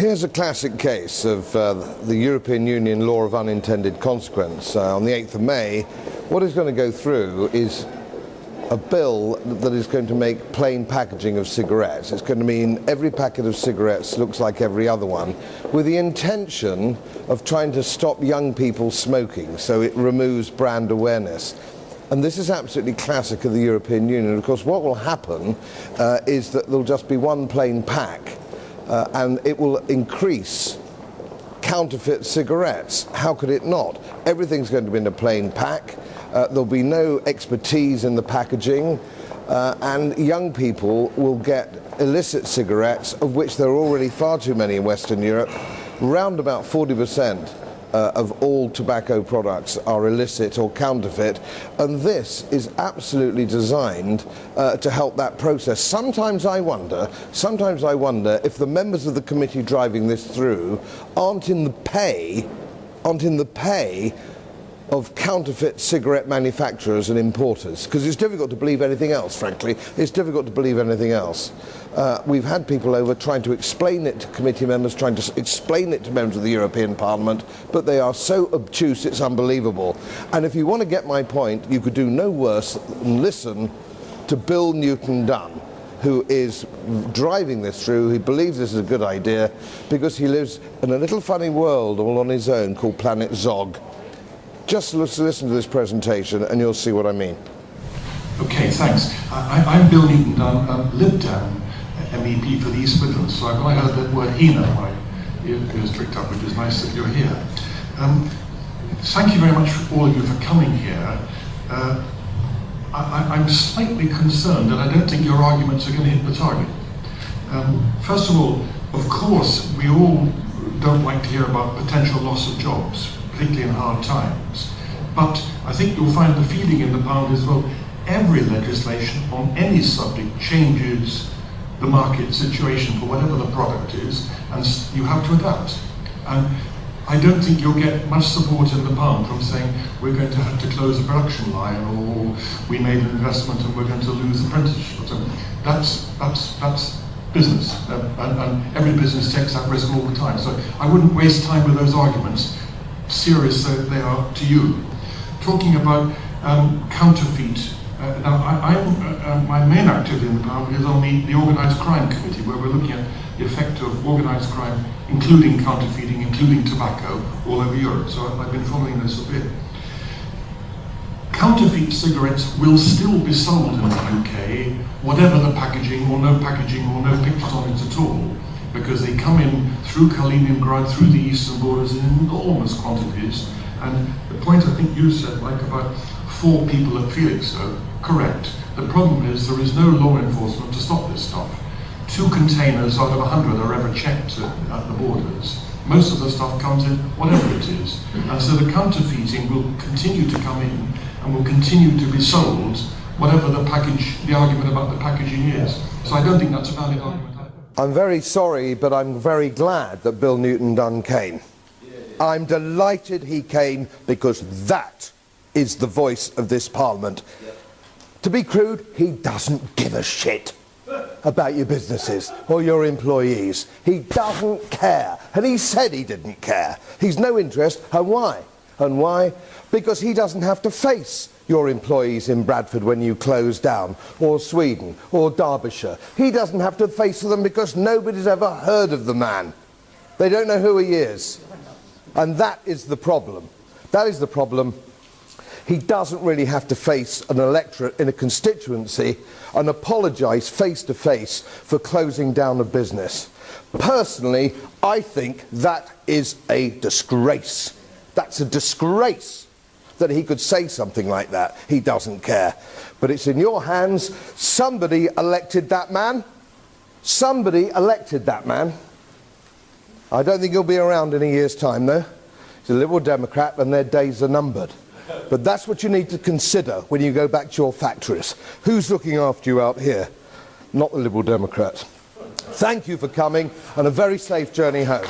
Here's a classic case of the European Union law of unintended consequence. On the 8th of May, what is going to go through is a bill that is going to make plain packaging of cigarettes. It's going to mean every packet of cigarettes looks like every other one, with the intention of trying to stop young people smoking, so it removes brand awareness. And this is absolutely classic of the European Union. Of course, what will happen is that there'll just be one plain pack, and it will increase counterfeit cigarettes. How could it not? Everything's going to be in a plain pack. There'll be no expertise in the packaging, and young people will get illicit cigarettes, of which there are already far too many in Western Europe. Round about 40% of all tobacco products are illicit or counterfeit, and this is absolutely designed to help that process. Sometimes I wonder if the members of the committee driving this through aren't in the pay of counterfeit cigarette manufacturers and importers, because it's difficult to believe anything else, frankly. It's difficult to believe anything else. We've had people over trying to explain it to committee members, trying to explain it to members of the European Parliament, but they are so obtuse it's unbelievable. And if you want to get my point, you could do no worse than listen to Bill Newton Dunn, who is driving this through. He believes this is a good idea because he lives in a little funny world all on his own called Planet Zog. Just listen to this presentation and you'll see what I mean. Okay, thanks. I'm Bill Newton Dunn, LibDem MEP for the East Midlands, so I've not heard that word HENA. My ears tricked up, which is nice that you're here. Thank you very much, all of you, for coming here. I'm slightly concerned that I don't think your arguments are going to hit the target. First of all, of course, we all don't like to hear about potential loss of jobs, particularly in hard times. But I think you'll find the feeling in the Parliament as well, every legislation on any subject changes the market situation for whatever the product is, and you have to adapt. And I don't think you'll get much support in the Parliament from saying we're going to have to close a production line, or we made an investment and we're going to lose apprenticeship. So that's business, and every business takes that risk all the time. So I wouldn't waste time with those arguments, serious though they are to you. Talking about counterfeit, now my main activity in the Parliament is on the Organised Crime Committee, where we're looking at the effect of organised crime, including counterfeiting, including tobacco, all over Europe. So I've been following this a bit. Counterfeit cigarettes will still be sold in the UK, whatever the packaging or no pictures on it at all, because they come in through Kaliningrad, through the eastern borders in enormous quantities. And the point I think you said, like about 4 people at Felixstowe, correct. The problem is there is no law enforcement to stop this stuff. 2 containers out of 100 are ever checked at the borders. Most of the stuff comes in, whatever it is. And so the counterfeiting will continue to come in and will continue to be sold, whatever the argument about the packaging is. So I don't think that's a valid argument. I'm very sorry, but I'm very glad that Bill Newton Dunn came. I'm delighted he came, because that is the voice of this Parliament. To be crude, he doesn't give a shit about your businesses or your employees. He doesn't care. And he said he didn't care. He's no interest. And why? And why? Because he doesn't have to face your employees in Bradford when you close down, or Sweden, or Derbyshire. He doesn't have to face them because nobody's ever heard of the man. They don't know who he is. And that is the problem. That is the problem. He doesn't really have to face an electorate in a constituency and apologise face to face for closing down a business. Personally, I think that is a disgrace. That's a disgrace that he could say something like that. He doesn't care. But it's in your hands. Somebody elected that man. Somebody elected that man. I don't think he'll be around in a year's time, though. He's a Liberal Democrat and their days are numbered. But that's what you need to consider when you go back to your factories. Who's looking after you out here? Not the Liberal Democrats. Thank you for coming, and a very safe journey home.